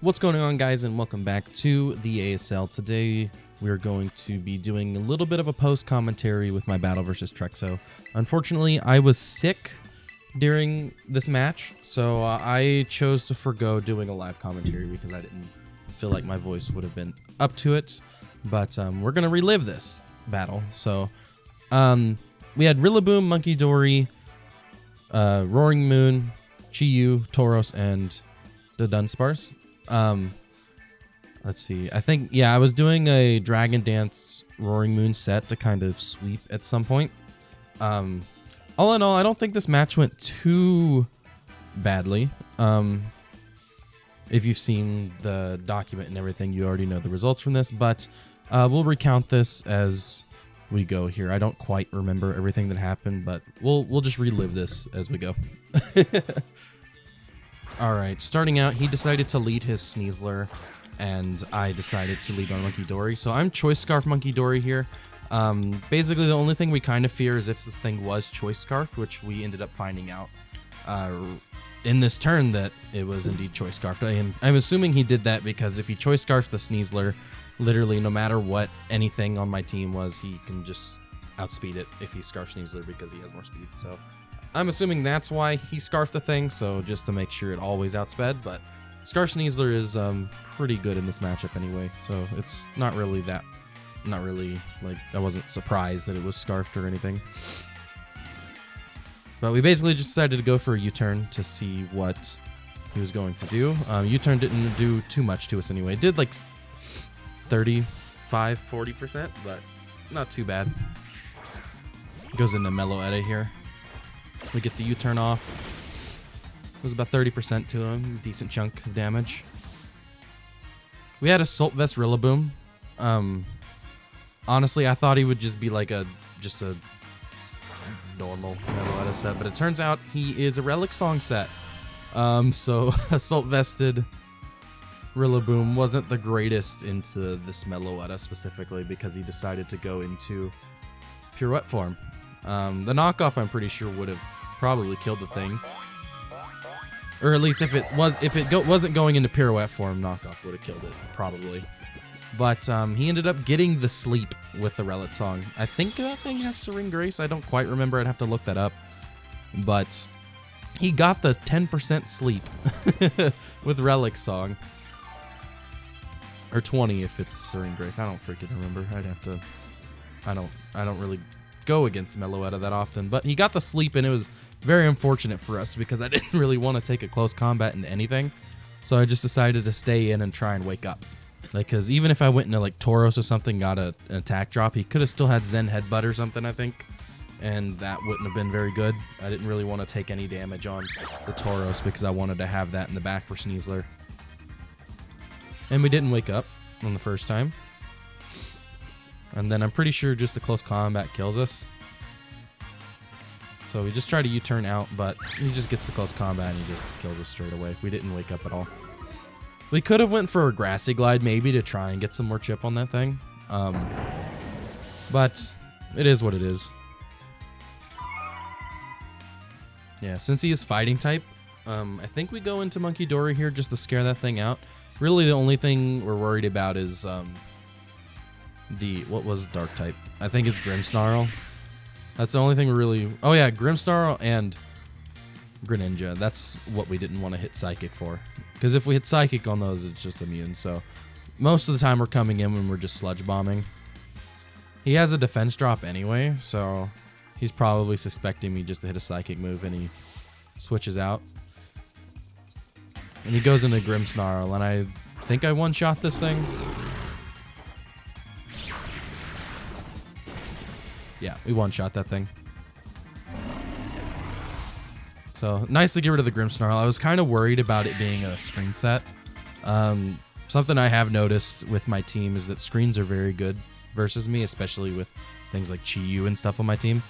What's going on, guys, and welcome back to the ASL. Today we're going to be doing a little bit of a post commentary with my battle versus Trexo. Unfortunately, I was sick during this match, so I chose to forgo doing a live commentary because I didn't feel like my voice would have been up to it. But we're gonna relive this battle. So we had Rillaboom, Monkey Dory, Roaring Moon, Chi-Yu, Tauros, and the Dunsparce. Let's see. I think, yeah, I was doing a Dragon Dance Roaring Moon set to kind of sweep at some point. All in all, I don't think this match went too badly. If you've seen the document and everything, you already know the results from this, but we'll recount this as we go here. I don't quite remember everything that happened, but we'll just relive this as we go. Alright, starting out, he decided to lead his Sneasler, and I decided to lead on Monkey Dory. So I'm Choice Scarf Monkey Dory here. Basically, the only thing we kind of fear is if this thing was Choice Scarf, which we ended up finding out in this turn that it was indeed Choice Scarf. I'm assuming he did that because if he Choice Scarfed the Sneasler, literally no matter what anything on my team was, he can just outspeed it if he Scarf Sneasler because he has more speed. So I'm assuming that's why he Scarfed the thing, so just to make sure it always outsped, but Scarf Sneasler is pretty good in this matchup anyway, so it's not really, like, I wasn't surprised that it was Scarfed or anything. But we basically just decided to go for a U-turn to see what he was going to do. U-turn didn't do too much to us anyway. It did like 35–40%, but not too bad. Goes into Mellow Edda here. We get the U-turn off. It was about 30% to him. Decent chunk of damage. We had Assault Vest Rillaboom. Honestly, I thought he would just be like just a normal Mellow set, but it turns out he is a Relic Song set. So Assault Vested Rillaboom wasn't the greatest into this Meloetta specifically because he decided to go into Pirouette form. The knockoff, I'm pretty sure, would have probably killed the thing, or at least if it wasn't going into Pirouette form, knockoff would have killed it probably. But he ended up getting the sleep with the Relic Song. I think that thing has Serene Grace. I don't quite remember. I'd have to look that up. But he got the 10% sleep with Relic Song. Or 20 if it's Serene Grace. I don't freaking remember. I'd have to... I don't really go against Meloetta that often. But he got the sleep, and it was very unfortunate for us because I didn't really want to take a close combat into anything. So I just decided to stay in and try and wake up. Because even if I went into like Tauros or something, got an attack drop, he could have still had Zen Headbutt or something, I think. And that wouldn't have been very good. I didn't really want to take any damage on the Tauros because I wanted to have that in the back for Sneasler. And we didn't wake up on the first time. And then I'm pretty sure just a close combat kills us. So we just try to U-turn out, but he just gets the close combat and he just kills us straight away. We didn't wake up at all. We could have went for a Grassy Glide maybe to try and get some more chip on that thing. But it is what it is. Yeah, since he is fighting type, I think we go into Monkey Dory here just to scare that thing out. Really the only thing we're worried about is what was Dark type? I think it's Grimmsnarl. That's the only thing we really... Oh yeah, Grimmsnarl and Greninja. That's what we didn't want to hit Psychic for. Because if we hit Psychic on those, it's just immune. So most of the time we're coming in when we're just Sludge Bombing. He has a defense drop anyway, so he's probably suspecting me just to hit a Psychic move, and he switches out. And he goes into Grimmsnarl, and I think I one-shot this thing. Yeah, we one-shot that thing. So, nice to get rid of the Grimmsnarl. I was kind of worried about it being a screen set. Something I have noticed with my team is that screens are very good versus me, especially with things like Chi-Yu and stuff on my team.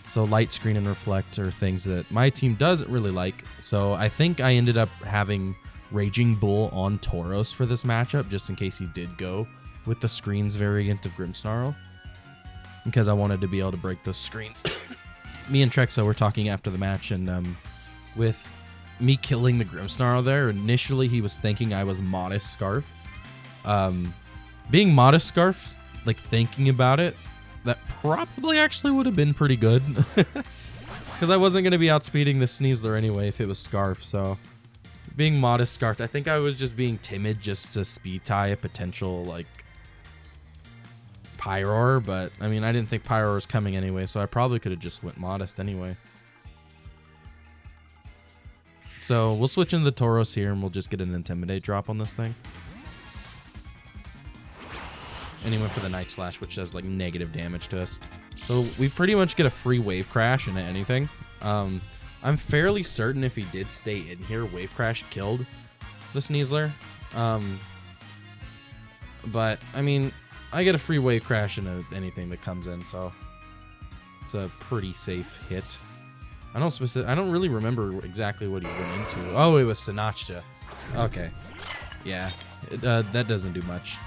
So, Light Screen and Reflect are things that my team doesn't really like. So, I think I ended up having Raging Bull on Tauros for this matchup, just in case he did go with the screens variant of Grimmsnarl. Because I wanted to be able to break those screens. Me and Trexo were talking after the match, and with me killing the Grimmsnarl there, initially he was thinking I was Modest Scarf. Being Modest Scarf, like thinking about it, that probably actually would have been pretty good. Because I wasn't going to be outspeeding the Sneasler anyway if it was Scarf, so... Being Modest Scarf, I think I was just being timid just to speed tie a potential, like... Pyroar, but, I mean, I didn't think Pyroar was coming anyway, so I probably could have just went Modest anyway. So, we'll switch into the Tauros here, and we'll just get an Intimidate drop on this thing. And he went for the Night Slash, which does, like, negative damage to us. So, we pretty much get a free Wave Crash into anything. I'm fairly certain if he did stay in here, Wave Crash killed the Sneasler. But, I mean, I get a free Wave Crash into anything that comes in, so it's a pretty safe hit. I don't really remember exactly what he went into. Oh, it was Sinachta. Okay. Yeah. That doesn't do much.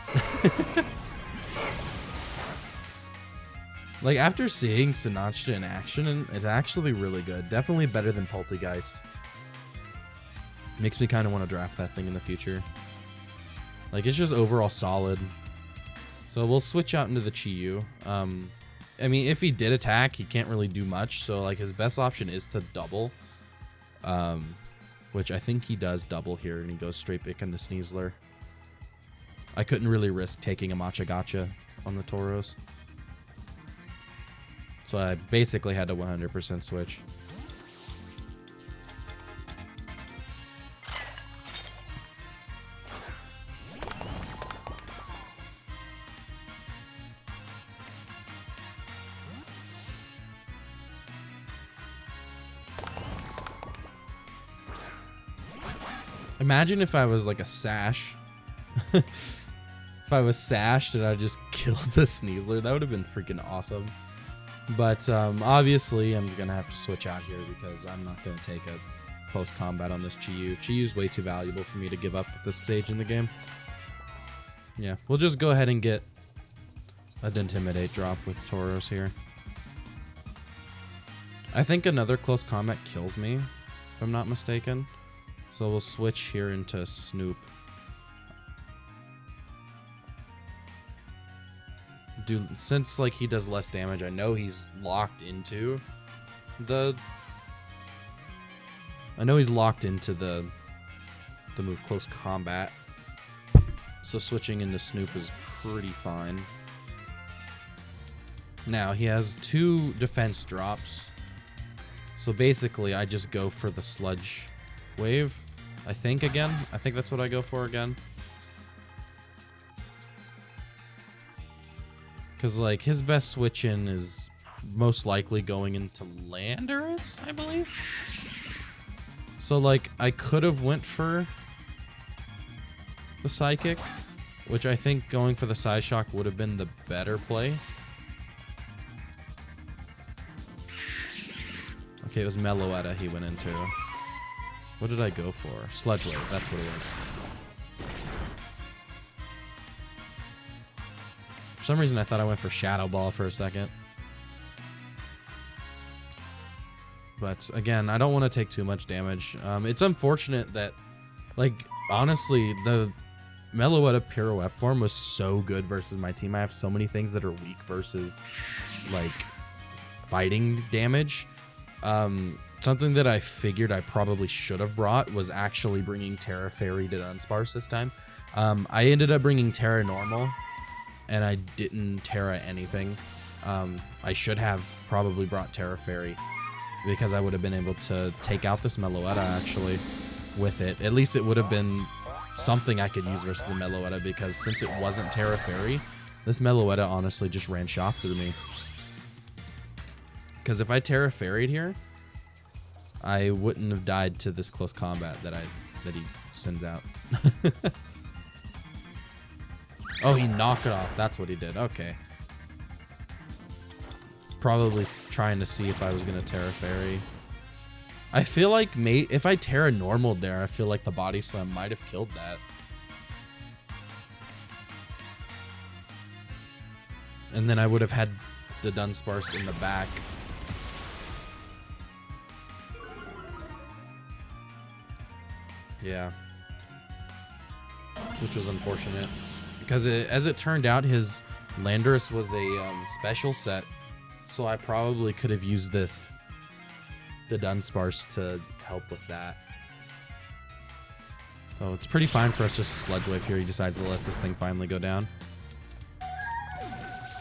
Like, after seeing Sinachta in action, it's actually really good. Definitely better than Poltergeist. Makes me kind of want to draft that thing in the future. Like, it's just overall solid. So we'll switch out into the Chi-Yu. I mean, if he did attack, he can't really do much. So, like, his best option is to double. Which I think he does double here, and he goes straight back into Sneasler. I couldn't really risk taking a Matcha Gotcha on the Tauros. So I basically had to 100% switch. Imagine if I was like a Sash. If I was Sashed and I just killed the Sneasler, that would have been freaking awesome. But obviously, I'm going to have to switch out here because I'm not going to take a close combat on this Chi-Yu. Chi-Yu's way too valuable for me to give up at this stage in the game. Yeah, we'll just go ahead and get an Intimidate drop with Tauros here. I think another close combat kills me, if I'm not mistaken. So we'll switch here into Snoop. Dude, since like he does less damage, I know he's locked into the move Close Combat. So switching into Snoop is pretty fine. Now he has 2 defense drops. So basically I just go for the Sludge Wave, I think that's what I go for again. Because, like, his best switch-in is most likely going into Landorus, I believe? So, like, I could have went for the Psychic, which I think going for the Psyshock would have been the better play. Okay, it was Meloetta he went into. What did I go for? Sludge Wave, that's what it was. For some reason, I thought I went for Shadow Ball for a second. But again, I don't want to take too much damage. It's unfortunate that, like, honestly, the Meloetta Pirouette form was so good versus my team. I have so many things that are weak versus, like, fighting damage. Something that I figured I probably should have brought was actually bringing Terra Fairy to Dunsparce this time. I ended up bringing Terra Normal, and I didn't Terra anything. I should have probably brought Terra Fairy, because I would have been able to take out this Meloetta actually with it. At least it would have been something I could use versus the Meloetta, because since it wasn't Terra Fairy, this Meloetta honestly just ran shot through me. Because if I Terra Fairy'd here, I wouldn't have died to this close combat that he sends out. Oh, he knocked it off. That's what he did. Okay. Probably trying to see if I was going to Terra Fairy. I feel like if I Terra Normal'd there, I feel like the Body Slam might have killed that. And then I would have had the Dunsparce in the back. Yeah. Which was unfortunate. Because as it turned out, his Landorus was a special set. So I probably could have used the Dunsparce to help with that. So it's pretty fine for us just to Sludge Wave here. He decides to let this thing finally go down.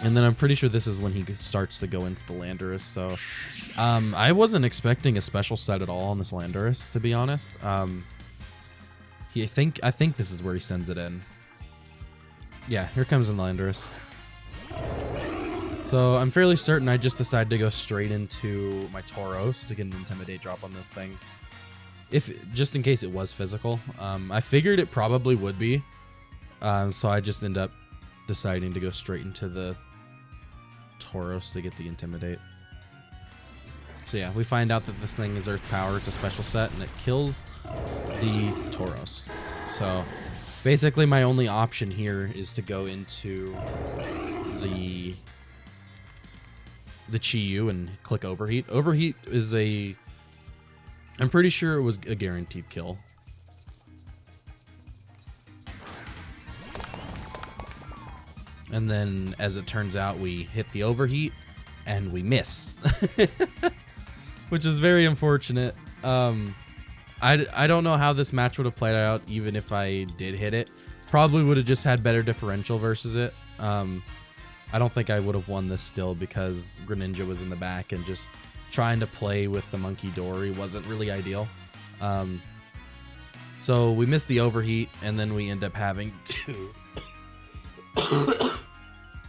And then I'm pretty sure this is when he starts to go into the Landorus. So I wasn't expecting a special set at all on this Landorus, to be honest. I think this is where he sends it in. Yeah, here comes in Landorus. So I'm fairly certain I just decided to go straight into my Tauros to get an Intimidate drop on this thing. Just in case it was physical. I figured it probably would be. So I just end up deciding to go straight into the Tauros to get the Intimidate. So yeah, we find out that this thing is Earth Power. It's a special set, and it kills the Tauros. So basically my only option here is to go into the Chi-Yu and click Overheat. Overheat is I'm pretty sure it was a guaranteed kill. And then, as it turns out, we hit the Overheat, and we miss. Which is very unfortunate. I don't know how this match would have played out, even if I did hit it. Probably would have just had better differential versus it. I don't think I would have won this still, because Greninja was in the back, and just trying to play with the Monkey Dory wasn't really ideal. So we missed the Overheat, and then we end up having to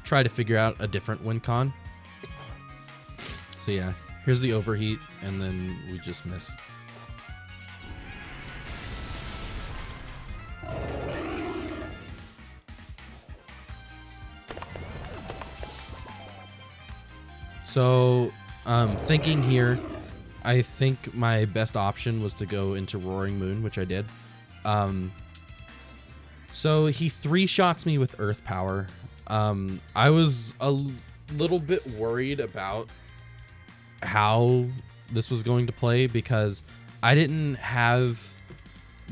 try to figure out a different win con. So yeah, here's the Overheat, and then we just miss. So thinking here, I think my best option was to go into Roaring Moon, which I did. So he 3-shots me with Earth Power. I was a little bit worried about how this was going to play, because I didn't have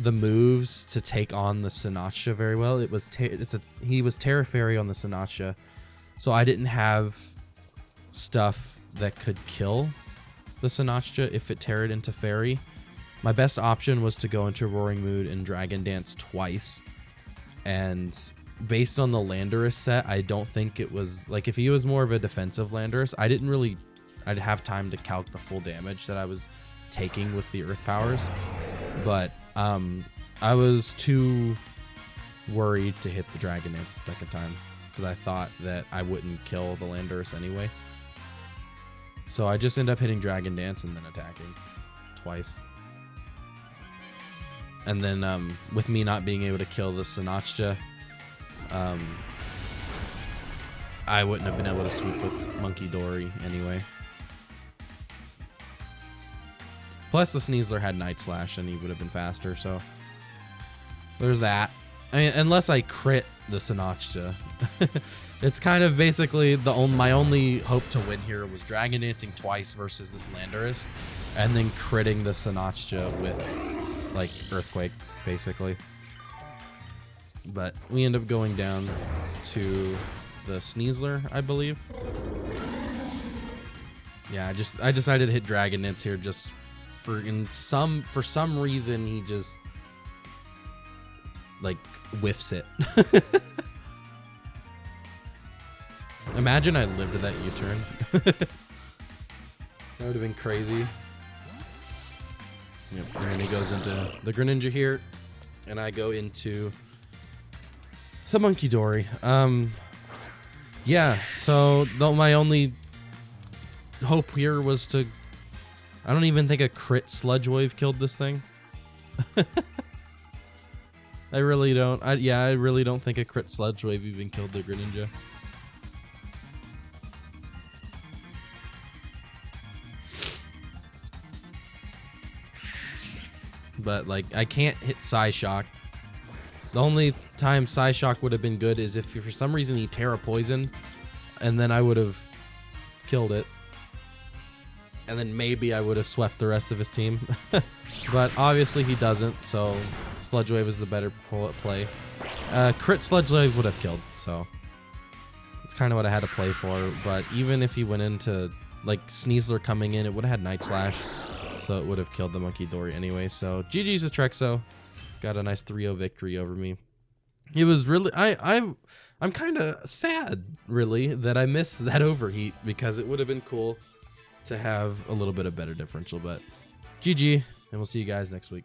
the moves to take on the Sinatcha very well. He was Terra Fairy on the Sinatcha, so I didn't have stuff that could kill the Sinatcha if it teared into Fairy. My best option was to go into Roaring Moon and Dragon Dance twice. And based on the Landorus set, I don't think it was, like, if he was more of a defensive Landorus, I'd have time to calc the full damage that I was taking with the Earth Powers. But I was too worried to hit the Dragon Dance the second time, because I thought that I wouldn't kill the Landorus anyway. So I just end up hitting Dragon Dance and then attacking twice. And then with me not being able to kill the Sinatcha, I wouldn't have been able to sweep with Monkey Dory anyway. Plus the Sneasler had Night Slash and he would have been faster, so there's that. I mean, unless I crit the Sinatcha. It's kind of basically my only hope to win here was Dragon Dancing twice versus this Landorus, and then critting the Sinatcha with, like, Earthquake, basically. But we end up going down to the Sneasler, I believe. Yeah, I decided to hit Dragon Dance here just for some reason he just, like, whiffs it. Imagine I lived that U-turn. That would have been crazy. Yep. And then he goes into the Greninja here, and I go into the Monkey Dory. Yeah, so my only hope here was to... I don't even think a crit Sludge Wave killed this thing. I really don't. I really don't think a crit Sludge Wave even killed the Greninja. But, like, I can't hit Psyshock. The only time Psyshock would have been good is if for some reason he Terra Poison, and then I would have killed it. and then maybe I would have swept the rest of his team. But obviously he doesn't, so Sludge Wave is the better play. Crit Sludge Wave would have killed, so it's kind of what I had to play for. But even if he went into like Sneasler coming in, it would have had Night Slash, so it would have killed the Monkey Dory anyway. So GG's to Trexo. Got a nice 3-0 victory over me. It was really, I'm kind of sad, really, that I missed that overheat, because it would have been cool to have a little bit of better differential. But GG, and we'll see you guys next week.